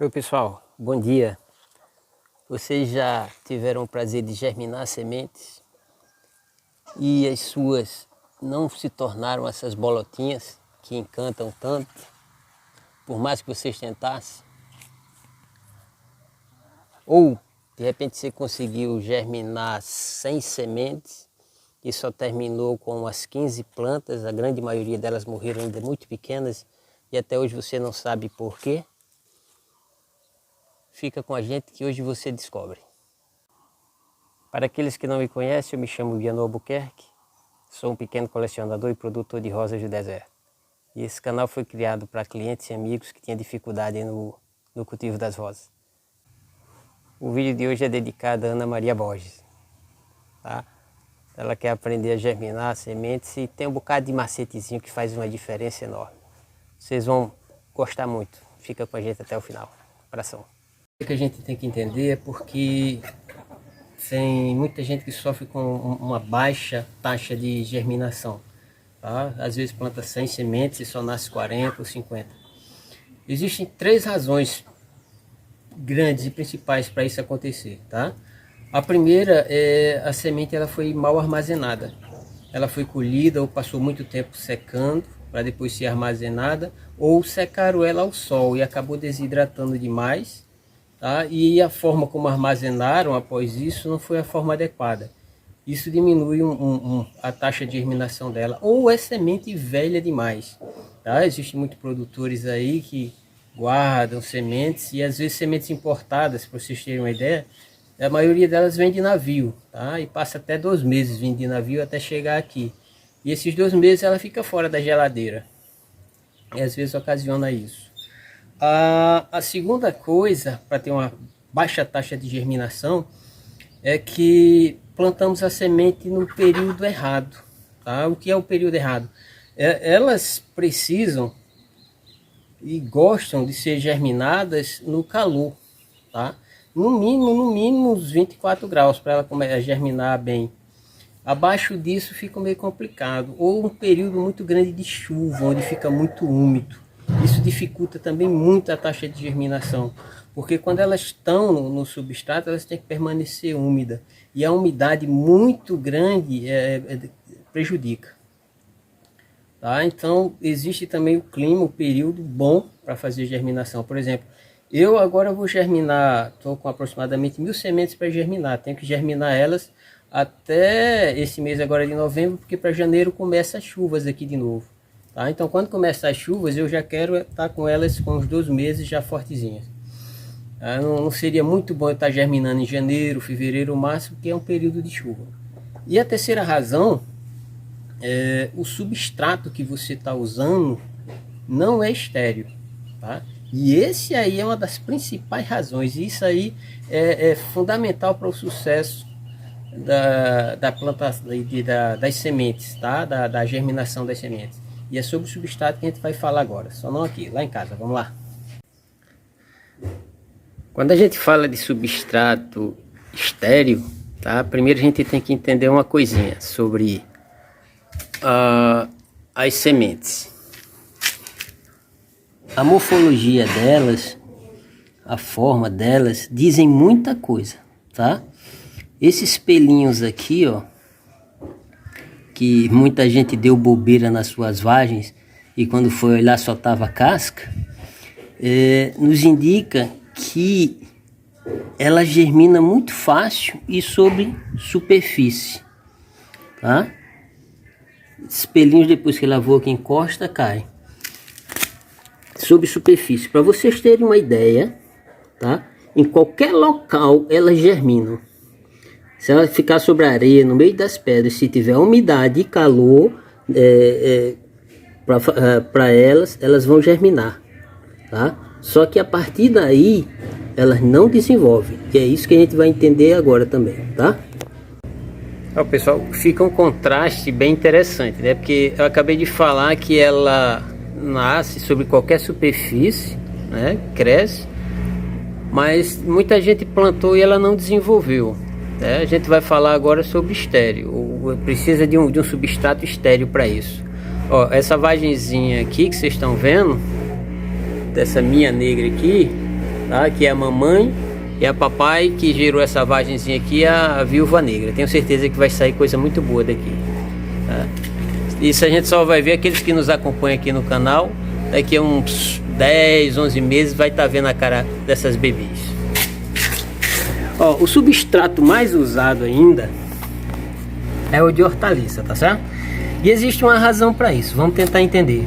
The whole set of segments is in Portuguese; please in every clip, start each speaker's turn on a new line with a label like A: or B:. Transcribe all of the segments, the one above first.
A: Oi pessoal, bom dia. Vocês já tiveram o prazer de germinar sementes e as suas não se tornaram essas bolotinhas que encantam tanto, por mais que vocês tentassem? Ou de repente você conseguiu germinar 100 sementes e só terminou com umas 15 plantas, a grande maioria delas morreram ainda muito pequenas e até hoje você não sabe por quê? Fica com a gente que hoje você descobre. Para aqueles que não me conhecem, eu me chamo Viano Albuquerque, sou um pequeno colecionador e produtor de rosas do deserto. E esse canal foi criado para clientes e amigos que tinham dificuldade no cultivo das rosas. O vídeo de hoje é dedicado a Ana Maria Borges. Tá? Ela quer aprender a germinar sementes e tem um bocado de macetezinho que faz uma diferença enorme. Vocês vão gostar muito. Fica com a gente até o final. Abração. O que a gente tem que entender é porque tem muita gente que sofre com uma baixa taxa de germinação. Tá? Às vezes planta 100 sementes e só nasce 40 ou 50. Existem 3 razões grandes e principais para isso acontecer. Tá? A primeira é a semente ela foi mal armazenada. Ela foi colhida ou passou muito tempo secando para depois ser armazenada, ou secaram ela ao sol e acabou desidratando demais. Tá? E a forma como armazenaram após isso não foi a forma adequada. Isso diminui a taxa de germinação dela. Ou é semente velha demais. Tá? Existem muitos produtores aí que guardam sementes e às vezes sementes importadas, para vocês terem uma ideia, a maioria delas vem de navio. Tá? E passa até 2 meses vindo de navio até chegar aqui. E esses 2 meses ela fica fora da geladeira. E às vezes ocasiona isso. A segunda coisa, para ter uma baixa taxa de germinação, é que plantamos a semente no período errado. Tá? O que é o período errado? Elas precisam e gostam de ser germinadas no calor. Tá? No mínimo uns 24 graus para ela germinar bem. Abaixo disso fica meio complicado. Ou um período muito grande de chuva, onde fica muito úmido. Isso dificulta também muito a taxa de germinação, porque quando elas estão no substrato, elas têm que permanecer úmida, e a umidade muito grande prejudica. Tá? Então existe também o clima, o período bom para fazer germinação. Por exemplo, eu agora vou germinar, estou com aproximadamente 1000 sementes para germinar, tenho que germinar elas até esse mês agora de novembro, porque para janeiro começa as chuvas aqui de novo. Tá? Então quando começar as chuvas eu já quero estar com elas com uns 2 meses já fortezinhas. Tá? Não seria muito bom eu estar germinando em janeiro, fevereiro, março, porque é um período de chuva. E a terceira razão é o substrato que você está usando não é estéril. Tá? E esse aí é uma das principais razões. E isso aí é fundamental para o sucesso da plantação das sementes, tá? Da germinação das sementes. E é sobre o substrato que a gente vai falar agora, só não aqui, lá em casa, vamos lá. Quando a gente fala de substrato estéril, tá? Primeiro a gente tem que entender uma coisinha sobre as sementes. A morfologia delas, a forma delas, dizem muita coisa, tá? Esses pelinhos aqui, ó, que muita gente deu bobeira nas suas vagens e quando foi olhar só tava casca, nos indica que ela germina muito fácil e sobre superfície, tá? Esses pelinhos depois que lavou que encosta, cai sobre superfície. Para vocês terem uma ideia, tá? Em qualquer local elas germinam. Se ela ficar sobre a areia, no meio das pedras, se tiver umidade e calor, para elas vão germinar. Tá? Só que a partir daí, elas não desenvolvem. E é isso que a gente vai entender agora também. Tá? Ó, pessoal, fica um contraste bem interessante, né? Porque eu acabei de falar que ela nasce sobre qualquer superfície, né? Cresce, mas muita gente plantou e ela não desenvolveu. A gente vai falar agora sobre estéreo. Precisa de um substrato estéreo para isso. Ó, essa vagenzinha aqui que vocês estão vendo, dessa minha negra aqui, tá? Que é a mamãe e a papai, que gerou essa vagenzinha aqui, a viúva negra. Tenho certeza que vai sair coisa muito boa daqui, tá? Isso a gente só vai ver aqueles que nos acompanham aqui no canal. Daqui a uns 10, 11 meses vai estar vendo a cara dessas bebês. Ó, o substrato mais usado ainda é o de hortaliça, tá certo? E existe uma razão para isso, vamos tentar entender.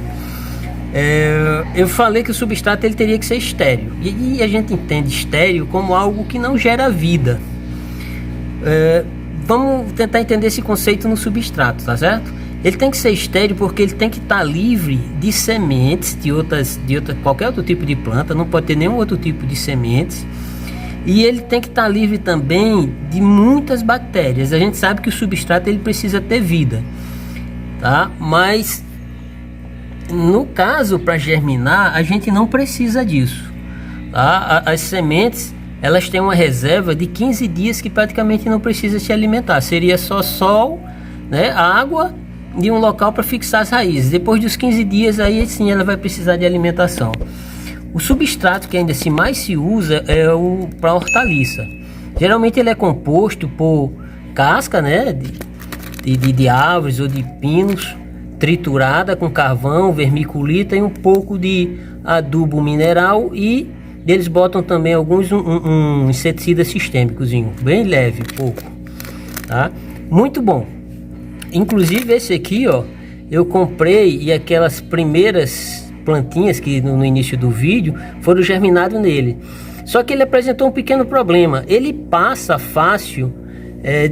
A: Eu falei que o substrato ele teria que ser estéril, e a gente entende estéril como algo que não gera vida. Vamos tentar entender esse conceito no substrato, tá certo? Ele tem que ser estéril porque ele tem que estar livre de sementes de qualquer outro tipo de planta, não pode ter nenhum outro tipo de sementes. E ele tem que estar livre também de muitas bactérias. A gente sabe que o substrato ele precisa ter vida, tá? Mas no caso, para germinar, a gente não precisa disso, tá? As sementes, elas têm uma reserva de 15 dias que praticamente não precisa se alimentar. Seria só sol, né, água e um local para fixar as raízes. Depois dos 15 dias, aí sim ela vai precisar de alimentação. O substrato que ainda mais se usa é o para hortaliça. Geralmente ele é composto por casca, né, de árvores ou de pinos, triturada com carvão, vermiculita e um pouco de adubo mineral, e eles botam também alguns um inseticida sistêmicozinho, bem leve, pouco, tá? Muito bom. Inclusive esse aqui, ó, eu comprei, e aquelas primeiras plantinhas que no início do vídeo foram germinadas nele. Só que ele apresentou um pequeno problema. Ele passa fácil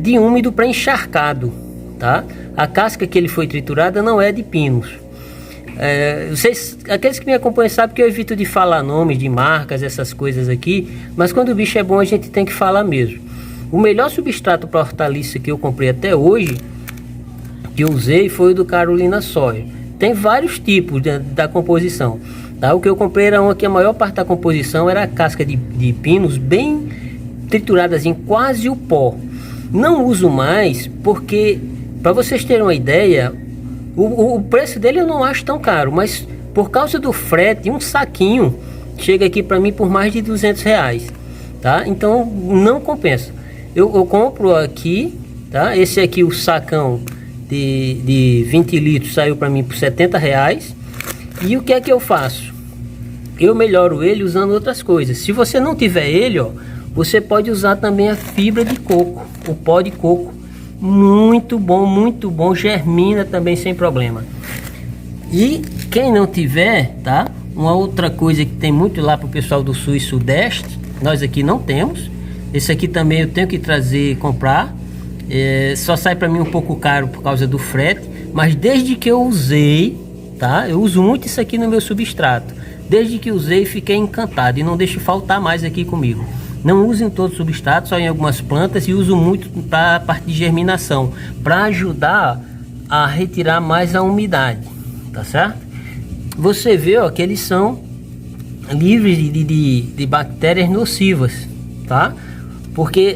A: de úmido para encharcado, tá? A casca que ele foi triturada não é de pinos. Aqueles que me acompanham sabem que eu evito de falar nomes de marcas, essas coisas aqui, mas quando o bicho é bom a gente tem que falar mesmo. O melhor substrato para hortaliça que eu comprei até hoje, que eu usei, foi o do Carolina Soil. Tem vários tipos da composição, tá? O que eu comprei era uma que a maior parte da composição era a casca de pinos bem trituradas em quase o pó. Não uso mais porque, para vocês terem uma ideia, o preço dele eu não acho tão caro, mas por causa do frete, um saquinho chega aqui para mim por mais de R$200, tá? Então não compensa. Eu compro aqui, tá? Esse aqui, o sacão de 20 litros saiu para mim por R$70. E o que é que eu faço? Eu melhoro ele usando outras coisas. Se você não tiver ele, ó, você pode usar também a fibra de coco, o pó de coco. Muito bom, germina também sem problema. E quem não tiver, tá? Uma outra coisa que tem muito lá pro pessoal do sul e sudeste, nós aqui não temos. Esse aqui também eu tenho que trazer, comprar. Só sai para mim um pouco caro por causa do frete, mas desde que eu usei, tá? Eu uso muito isso aqui no meu substrato. Desde que usei, fiquei encantado e não deixo faltar mais aqui comigo. Não uso em todo o substrato, só em algumas plantas, e uso muito para a parte de germinação, para ajudar a retirar mais a umidade, tá certo? Você vê, ó, que eles são livres de bactérias nocivas, tá? Porque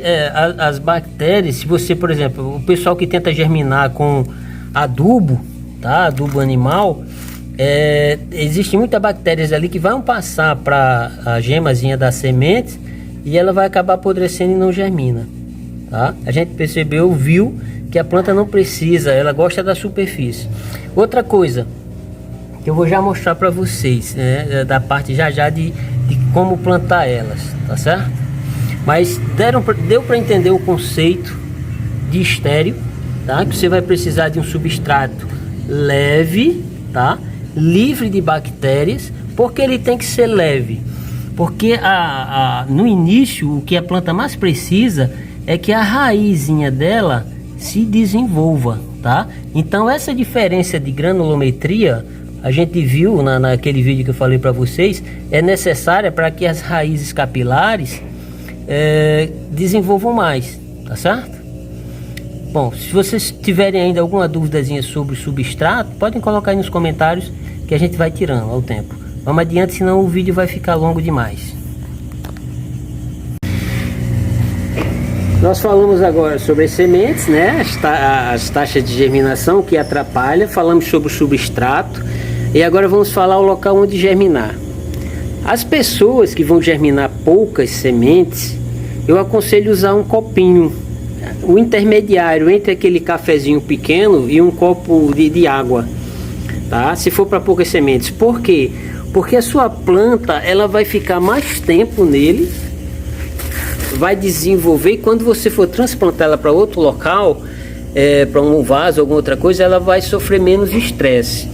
A: as bactérias, se você, por exemplo, o pessoal que tenta germinar com adubo, tá? Adubo animal, existem muitas bactérias ali que vão passar para a gemazinha da semente e ela vai acabar apodrecendo e não germina, tá? A gente viu que a planta não precisa, ela gosta da superfície. Outra coisa que eu vou já mostrar para vocês, né, da parte já de como plantar elas, tá certo? Mas deu para entender o conceito de estéreo, tá? Que você vai precisar de um substrato leve, tá? Livre de bactérias. Porque ele tem que ser leve? Porque no início o que a planta mais precisa é que a raizinha dela se desenvolva, tá? Então essa diferença de granulometria a gente viu naquele vídeo que eu falei para vocês, é necessária para que as raízes capilares desenvolvam mais, tá certo? Bom, se vocês tiverem ainda alguma duvidazinha sobre o substrato, podem colocar aí nos comentários que a gente vai tirando ao tempo. Vamos adiante, senão o vídeo vai ficar longo demais. Nós falamos agora sobre as sementes, né? As taxas de germinação que atrapalham. Falamos sobre o substrato. E agora vamos falar o local onde germinar. As pessoas que vão germinar poucas sementes, eu aconselho usar um copinho, o intermediário entre aquele cafezinho pequeno e um copo de água, tá? Se for para poucas sementes. Por quê? Porque a sua planta, ela vai ficar mais tempo nele, vai desenvolver, e quando você for transplantar ela para outro local, para um vaso, alguma outra coisa, ela vai sofrer menos estresse.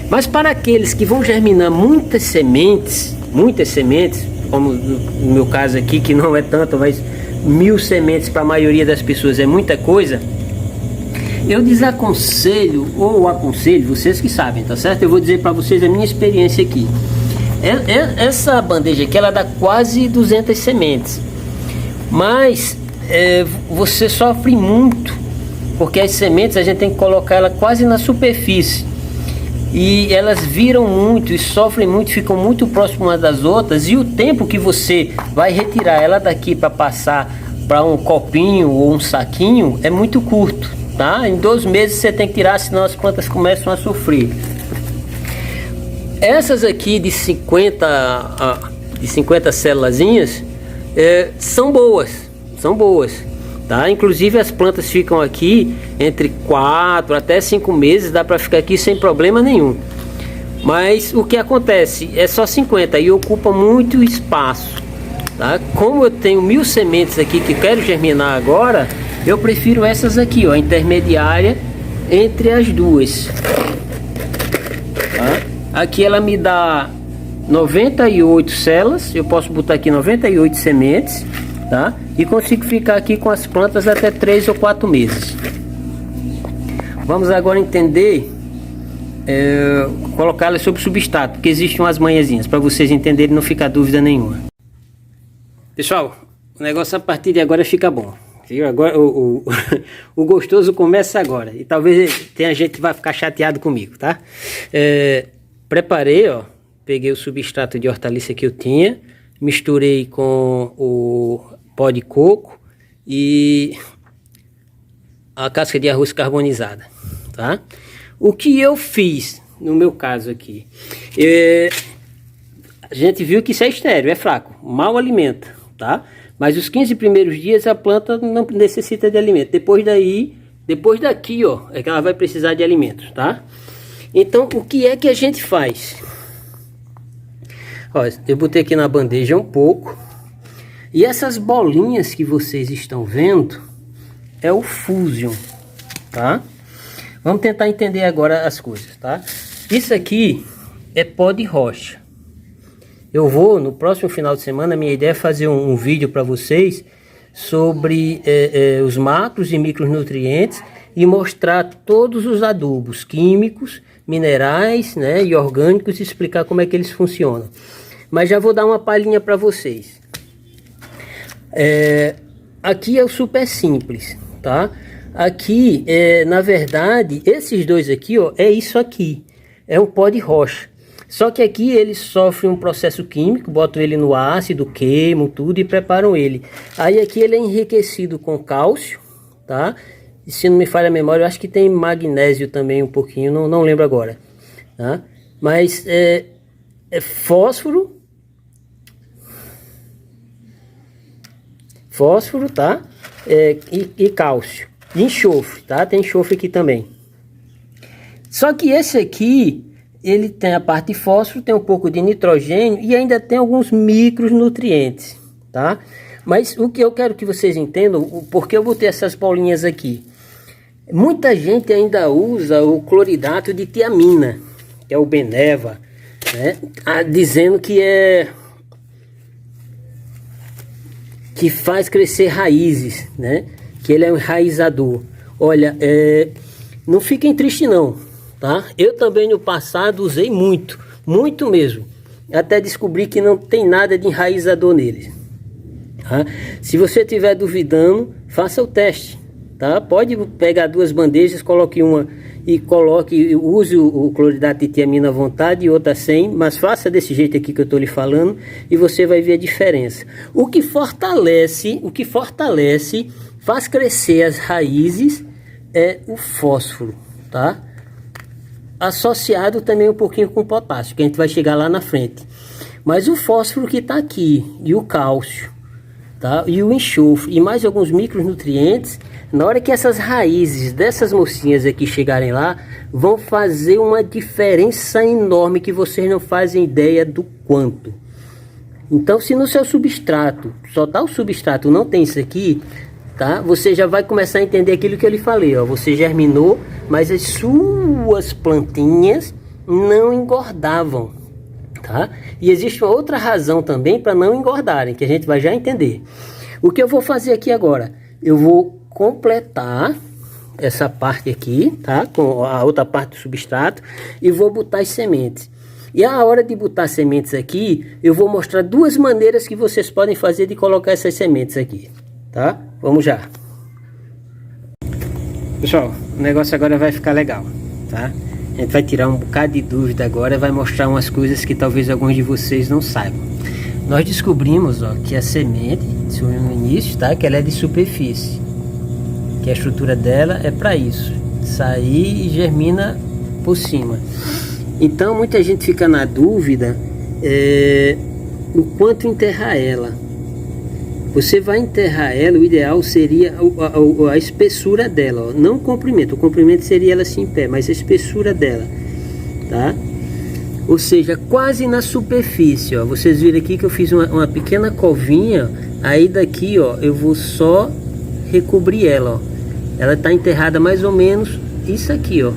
A: Mas para aqueles que vão germinar muitas sementes, como no meu caso aqui, que não é tanto, mas 1000 sementes para a maioria das pessoas é muita coisa, eu desaconselho, ou aconselho, vocês que sabem, tá certo? Eu vou dizer para vocês a minha experiência aqui. Essa bandeja aqui, ela dá quase 200 sementes, mas você sofre muito, porque as sementes a gente tem que colocar ela quase na superfície, e elas viram muito e sofrem muito, ficam muito próximas umas das outras, e o tempo que você vai retirar ela daqui para passar para um copinho ou um saquinho é muito curto, tá? Em 2 meses você tem que tirar, senão as plantas começam a sofrer. Essas aqui de 50 célulazinhas são boas, tá? Inclusive as plantas ficam aqui entre 4 até 5 meses, dá para ficar aqui sem problema nenhum. Mas o que acontece é só 50 e ocupa muito espaço, tá? Como eu tenho 1000 sementes aqui que quero germinar agora, eu prefiro essas aqui, ó, intermediária entre as duas, tá? Aqui ela me dá 98 células, eu posso botar aqui 98 sementes, tá? E consigo ficar aqui com as plantas até 3 ou 4 meses. Vamos agora entender, colocá-las sobre substrato, porque existem umas manhãzinhas para vocês entenderem, não ficar dúvida nenhuma. Pessoal, o negócio a partir de agora fica bom, viu? Agora o gostoso começa agora, e talvez tenha gente que vai ficar chateado comigo, tá? Preparei, ó, peguei o substrato de hortaliça que eu tinha, misturei com o pó de coco e a casca de arroz carbonizada, tá? O que eu fiz no meu caso aqui, a gente viu que isso é estéril, é fraco, mal alimenta, tá? Mas os 15 primeiros dias a planta não necessita de alimento. Depois daqui, ó, é que ela vai precisar de alimentos, tá? Então, o que é que a gente faz? Ó, eu botei aqui na bandeja um pouco. E essas bolinhas que vocês estão vendo é o Fusion, tá? Vamos tentar entender agora as coisas, tá? Isso aqui é pó de rocha. Eu vou, no próximo final de semana, minha ideia é fazer um vídeo para vocês sobre os macros e micronutrientes e mostrar todos os adubos químicos, minerais, né, e orgânicos, e explicar como é que eles funcionam. Mas já vou dar uma palhinha para vocês. Aqui é o super simples, tá? Aqui, na verdade, esses dois aqui, ó, é isso aqui. É um pó de rocha. Só que aqui eles sofrem um processo químico, botam ele no ácido, queimam tudo e preparam ele. Aí aqui ele é enriquecido com cálcio, tá? E se não me falha a memória, eu acho que tem magnésio também um pouquinho, não lembro agora, tá? Mas é fósforo, tá? E cálcio. E enxofre, tá? Tem enxofre aqui também. Só que esse aqui, ele tem a parte de fósforo, tem um pouco de nitrogênio e ainda tem alguns micronutrientes, tá? Mas o que eu quero que vocês entendam, porque eu botei essas bolinhas aqui. Muita gente ainda usa o cloridato de tiamina, que é o Beneva, né? Dizendo que que faz crescer raízes, né? Que ele é um enraizador. Olha, não fiquem tristes não, tá? Eu também no passado usei muito mesmo, até descobri que não tem nada de enraizador nele, tá? Se você estiver duvidando, faça o teste, tá? Pode pegar 2 bandejas, coloque uma e use o cloridato de tiamina à vontade e outra sem, mas faça desse jeito aqui que eu estou lhe falando e você vai ver a diferença. O que fortalece, faz crescer as raízes é o fósforo, tá? Associado também um pouquinho com potássio, que a gente vai chegar lá na frente. Mas o fósforo que está aqui, e o cálcio, tá? E o enxofre, e mais alguns micronutrientes, na hora que essas raízes dessas mocinhas aqui chegarem lá, vão fazer uma diferença enorme que vocês não fazem ideia do quanto. Então, se no seu substrato, só tá o substrato, não tem isso aqui, tá? Você já vai começar a entender aquilo que eu lhe falei, ó. Você germinou, mas as suas plantinhas não engordavam, tá? E existe uma outra razão também para não engordarem, que a gente vai já entender. O que eu vou fazer aqui agora? Eu vou completar essa parte aqui, tá? Com a outra parte do substrato, e vou botar as sementes. E a hora de botar sementes aqui, eu vou mostrar duas maneiras que vocês podem fazer de colocar essas sementes aqui, tá? Vamos já. Pessoal, o negócio agora vai ficar legal, tá? A gente vai tirar um bocado de dúvida agora, vai mostrar umas coisas que talvez alguns de vocês não saibam. Nós descobrimos, ó, que a semente, no início, tá? Que ela é de superfície, que a estrutura dela é para isso, sair e germina por cima. Então muita gente fica na dúvida o quanto enterrar ela. Você vai enterrar ela, o ideal seria a espessura dela, ó, não o comprimento. O comprimento seria ela assim em pé, mas a espessura dela, tá? Ou seja, quase na superfície, ó. Vocês viram aqui que eu fiz uma pequena covinha. Aí daqui, ó, eu vou só recobrir ela, ó. Ela está enterrada mais ou menos isso aqui, ó.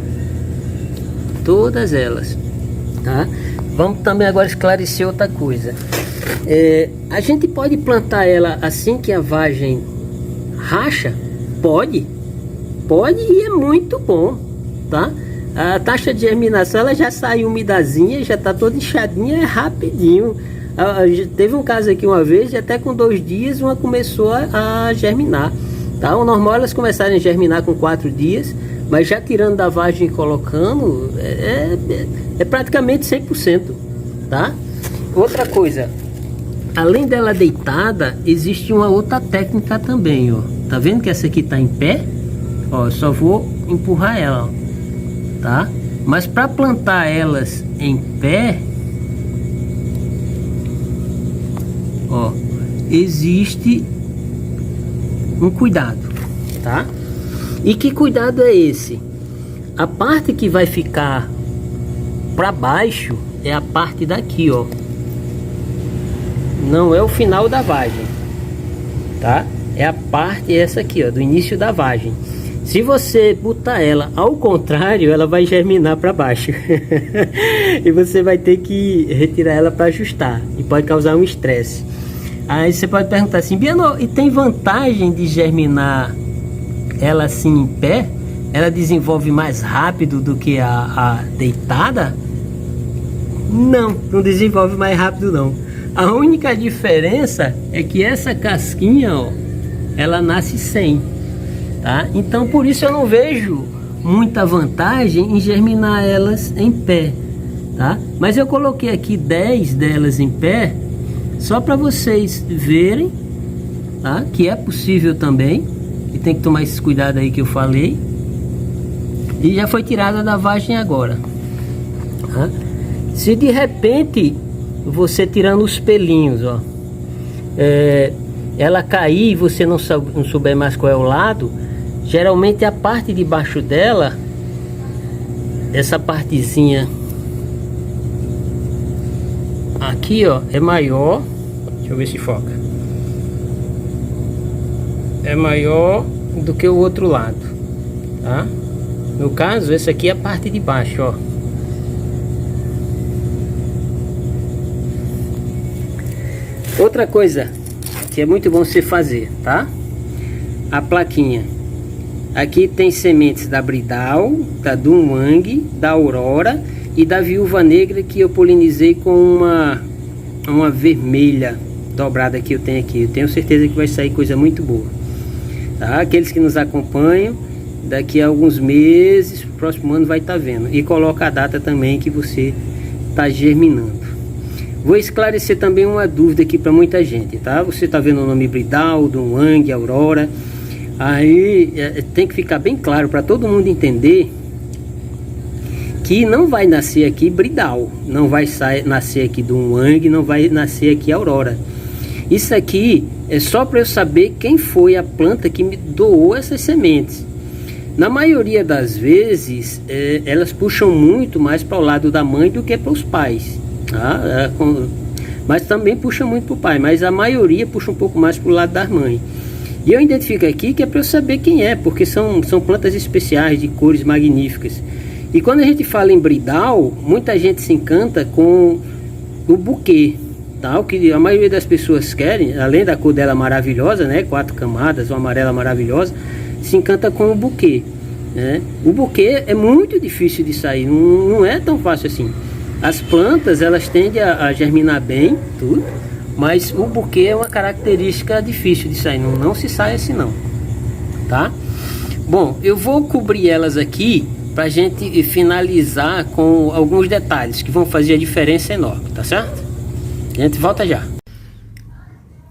A: Todas elas, tá? Vamos também agora esclarecer outra coisa. A gente pode plantar ela assim que a vagem racha? Pode e é muito bom, tá? A taxa de germinação ela já sai umidazinha, já tá toda inchadinha, é rapidinho. Teve um caso aqui uma vez, até com 2 dias uma começou a germinar, tá? O normal é elas começarem a germinar com 4 dias, mas já tirando da vagem e colocando, é praticamente 100%, tá? Outra coisa, além dela deitada, existe uma outra técnica também, ó. Tá vendo que essa aqui tá em pé? Ó, eu só vou empurrar ela, ó, tá? Mas para plantar elas em pé, ó, existe um cuidado, tá? E que cuidado é esse? A parte que vai ficar para baixo é a parte daqui, ó. Não é o final da vagem, tá? É a parte essa aqui, ó, do início da vagem. Se você botar ela ao contrário, ela vai germinar para baixo. E você vai ter que retirar ela para ajustar. E pode causar um estresse. Aí você pode perguntar assim, Biano, e tem vantagem de germinar ela assim em pé? Ela desenvolve mais rápido do que a deitada? Não desenvolve mais rápido não. A única diferença é que essa casquinha, ó, ela nasce sem, tá? Então por isso eu não vejo muita vantagem em germinar elas em pé, tá? Mas eu coloquei aqui 10 delas em pé, só para vocês verem, tá? Que é possível também, e tem que tomar esse cuidado aí que eu falei. E já foi tirada da vagem agora, tá? Se de repente você tirando os pelinhos, ó, ela cair e você não souber mais qual é o lado, geralmente a parte de baixo dela, essa partezinha aqui, ó, é maior. Deixa eu ver se foca. É maior do que o outro lado, tá? No caso, essa aqui é a parte de baixo, ó. Outra coisa que é muito bom você fazer, tá? A plaquinha. Aqui tem sementes da Bridal, da Dunhuang, da Aurora e da Viúva Negra, que eu polinizei com uma vermelha dobrada que eu tenho aqui. Eu tenho certeza que vai sair coisa muito boa, tá? Aqueles que nos acompanham, daqui a alguns meses, o próximo ano vai estar vendo. E coloca a data também que você está germinando. Vou esclarecer também uma dúvida aqui para muita gente, tá? Você tá vendo o nome Bridal, Dunhuang, Aurora. Aí tem que ficar bem claro para todo mundo entender aqui não vai nascer aqui bridal, não vai nascer aqui do Wang, não vai nascer aqui aurora. Isso aqui é só para eu saber quem foi a planta que me doou essas sementes. Na maioria das vezes, elas puxam muito mais para o lado da mãe do que para os pais. Tá? Mas também puxa muito para o pai, mas a maioria puxa um pouco mais para o lado da mãe. E eu identifico aqui que é para eu saber quem é, porque são plantas especiais, de cores magníficas. E quando a gente fala em bridal, muita gente se encanta com o buquê. Tá? O que a maioria das pessoas querem, além da cor dela maravilhosa, né? 4 camadas, uma amarela maravilhosa, se encanta com o buquê, né? O buquê é muito difícil de sair, não é tão fácil assim. As plantas, elas tendem a germinar bem, tudo, mas o buquê é uma característica difícil de sair, não se sai assim não, tá? Bom, eu vou cobrir elas aqui pra gente finalizar com alguns detalhes que vão fazer a diferença enorme, tá certo? A gente volta já.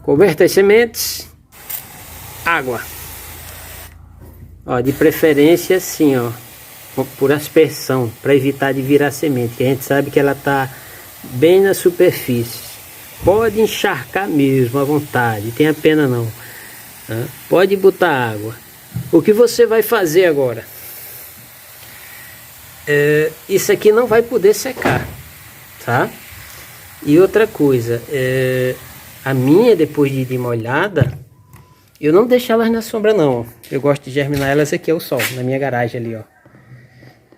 A: Coberta as sementes, água. Ó, de preferência assim, ó, por aspersão, para evitar de virar semente, que a gente sabe que ela tá bem na superfície. Pode encharcar mesmo à vontade, tenha pena não, tá? Pode botar água. O que você vai fazer agora? Isso aqui não vai poder secar, tá? E outra coisa, a minha, depois de molhada, eu não deixo elas na sombra não. Eu gosto de germinar elas aqui ao sol, na minha garagem ali, ó.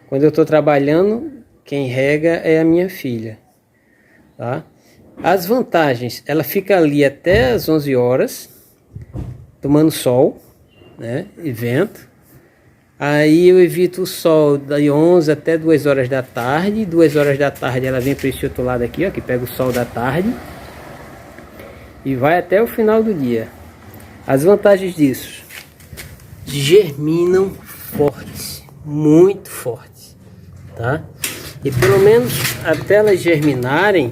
A: Quando eu estou trabalhando, quem rega é a minha filha, tá? As vantagens, ela fica ali até as 11 horas, tomando sol, né, e vento. Aí eu evito o sol das 11 até 2 horas da tarde. 2 horas da tarde ela vem para esse outro lado aqui, ó, que pega o sol da tarde. E vai até o final do dia. As vantagens disso: germinam fortes, muito fortes, tá? E pelo menos até elas germinarem,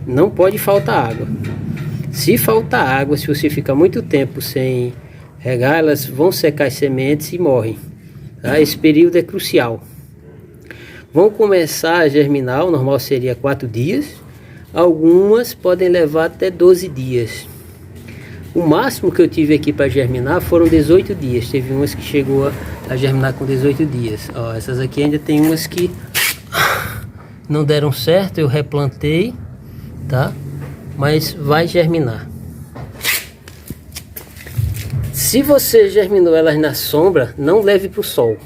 A: não pode faltar água. Se faltar água, se você ficar muito tempo sem regar, elas vão secar as sementes e morrem. Tá? Esse período é crucial. Vão começar a germinar, o normal seria 4 dias. Algumas podem levar até 12 dias. O máximo que eu tive aqui para germinar foram 18 dias. Teve umas que chegou a germinar com 18 dias. Ó, essas aqui ainda tem umas que não deram certo, eu replantei, tá? Mas vai germinar. Se você germinou elas na sombra, não leve para o sol.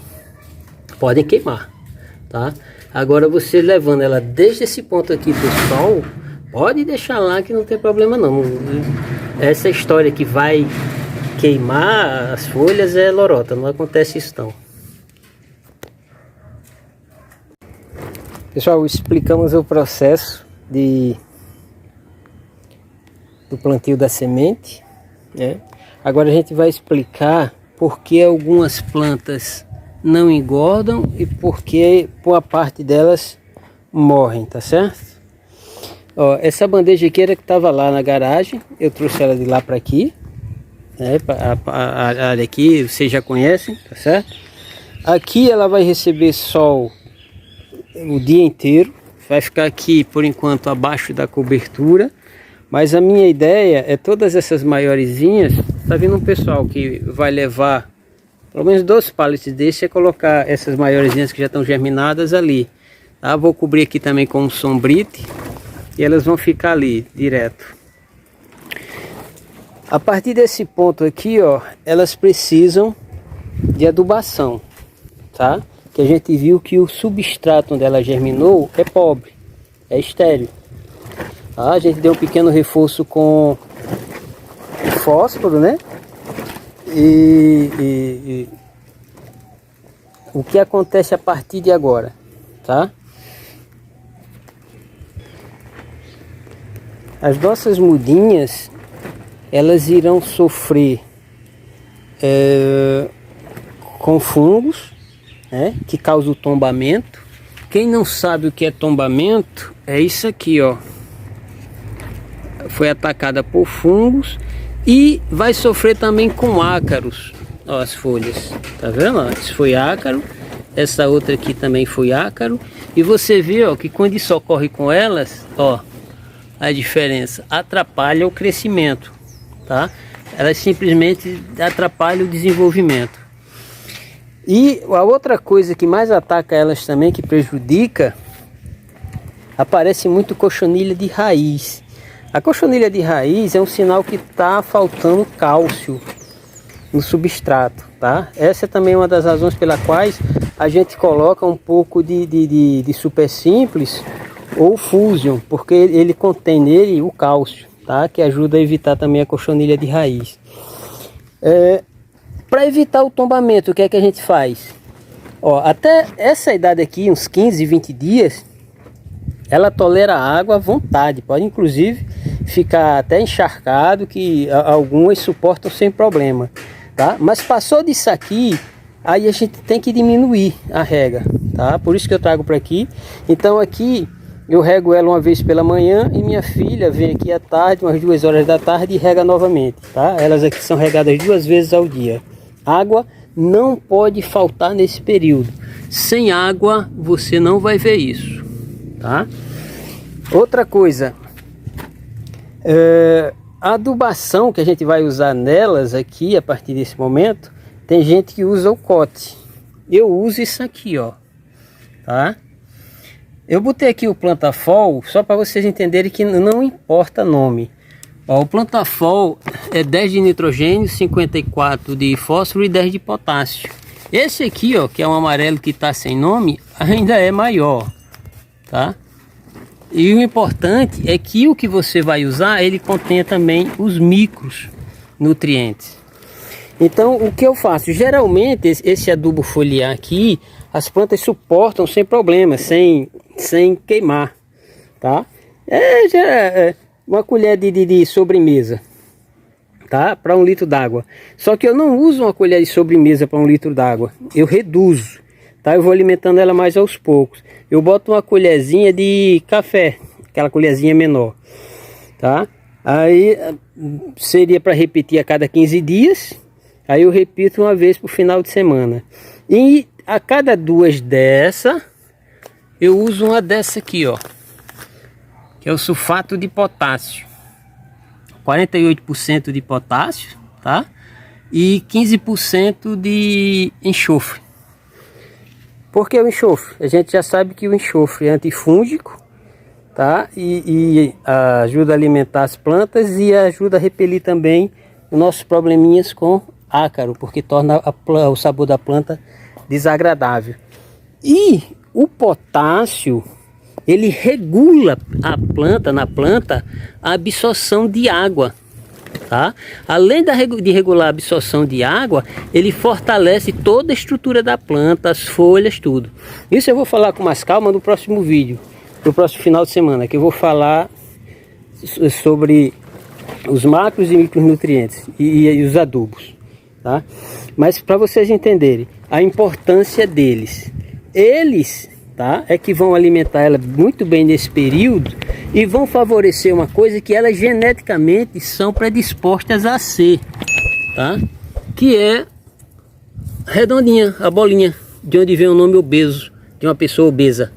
A: Podem queimar, tá? Agora você levando ela desde esse ponto aqui para o sol, pode deixar lá que não tem problema não. Essa história que vai queimar as folhas é lorota, não acontece isso não. Pessoal, explicamos o processo do plantio da semente, né? Agora a gente vai explicar por que algumas plantas não engordam e por que boa parte delas morrem, tá certo? Ó, essa bandeja aqui era que estava lá na garagem, eu trouxe ela de lá para aqui, né? A área aqui vocês já conhecem, tá certo? Aqui ela vai receber sol o dia inteiro, vai ficar aqui por enquanto abaixo da cobertura. Mas a minha ideia é todas essas maiorzinhas, tá vindo um pessoal que vai levar pelo menos 2 pallets desse, é colocar essas maiorzinhas que já estão germinadas ali, tá? Vou cobrir aqui também com um sombrite e elas vão ficar ali direto. A partir desse ponto aqui, ó, elas precisam de adubação, tá? Que a gente viu que o substrato onde ela germinou é pobre, é estéril. A gente deu um pequeno reforço com fósforo, né? E o que acontece a partir de agora, tá? As nossas mudinhas, elas irão sofrer com fungos, né? Que causa o tombamento. Quem não sabe o que é tombamento, é isso aqui, ó. Foi atacada por fungos e vai sofrer também com ácaros. Ó, as folhas, tá vendo? Ó, isso foi ácaro essa outra aqui também foi ácaro. E você vê, ó, que quando isso ocorre com elas, ó, a diferença atrapalha o crescimento, tá? Elas simplesmente atrapalham o desenvolvimento. E a outra coisa que mais ataca elas também, que prejudica, aparece muito cochonilha de raiz. A cochonilha de raiz é um sinal que está faltando cálcio no substrato, tá? Essa é também uma das razões pelas quais a gente coloca um pouco de super simples ou fusion, porque ele contém nele o cálcio, tá? Que ajuda a evitar também a cochonilha de raiz. Para evitar o tombamento, o que é que a gente faz? Ó, até essa idade aqui, uns 15, 20 dias, ela tolera água à vontade, pode inclusive ficar até encharcado, que algumas suportam sem problema, tá? Mas passou disso aqui, aí a gente tem que diminuir a rega, tá? Por isso que eu trago para aqui. Então aqui eu rego ela uma vez pela manhã e minha filha vem aqui à tarde, umas 2 horas da tarde, e rega novamente, tá? Elas aqui são regadas 2 vezes ao dia. Água não pode faltar nesse período. Sem água você não vai ver isso, tá? Outra coisa, a adubação que a gente vai usar nelas aqui a partir desse momento, tem gente que usa o cote. Eu uso isso aqui, ó, tá? Eu botei aqui o Plantafol só para vocês entenderem que não importa nome. Ó, o Plantafol é 10 de nitrogênio, 54 de fósforo e 10 de potássio. Esse aqui, ó, que é um amarelo que está sem nome, ainda é maior, tá? E o importante é que o que você vai usar, ele contenha também os micros nutrientes. Então, o que eu faço? Geralmente, esse adubo foliar aqui, as plantas suportam sem problema, sem queimar, tá? Uma colher de sobremesa, tá? Para 1 litro d'água. Só que eu não uso uma colher de sobremesa para 1 litro d'água. Eu reduzo, tá? Eu vou alimentando ela mais aos poucos. Eu boto uma colherzinha de café, aquela colherzinha menor, tá? Aí seria para repetir a cada 15 dias. Aí eu repito uma vez por final de semana. E a cada 2 dessa, eu uso uma dessa aqui, ó, que é o sulfato de potássio. 48% de potássio, tá? E 15% de enxofre. Por que o enxofre? A gente já sabe que o enxofre é antifúngico, tá? E ajuda a alimentar as plantas e ajuda a repelir também os nossos probleminhas com ácaro, porque torna o sabor da planta desagradável. E o potássio, ele regula na planta a absorção de água, tá? Além de regular a absorção de água, ele fortalece toda a estrutura da planta, as folhas, tudo. Isso eu vou falar com mais calma no próximo vídeo, no próximo final de semana, que eu vou falar sobre os macros e micronutrientes e os adubos, tá? Mas para vocês entenderem a importância deles, eles, tá, é que vão alimentar ela muito bem nesse período e vão favorecer uma coisa que elas geneticamente são predispostas a ser, tá? Que é redondinha, a bolinha, de onde vem o nome obeso, de uma pessoa obesa,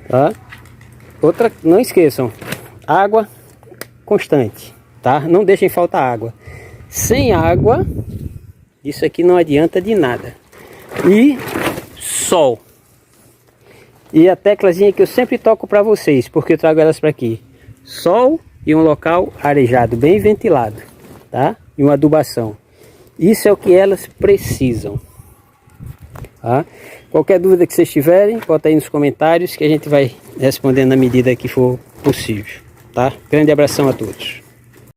A: tá? Outra, não esqueçam, água constante, tá? Não deixem faltar água. Sem água, isso aqui não adianta de nada. E sol. E a teclazinha que eu sempre toco para vocês, porque eu trago elas para aqui. Sol e um local arejado, bem ventilado, tá? E uma adubação. Isso é o que elas precisam, tá? Qualquer dúvida que vocês tiverem, bota aí nos comentários que a gente vai responder na medida que for possível, tá? Grande abração a todos.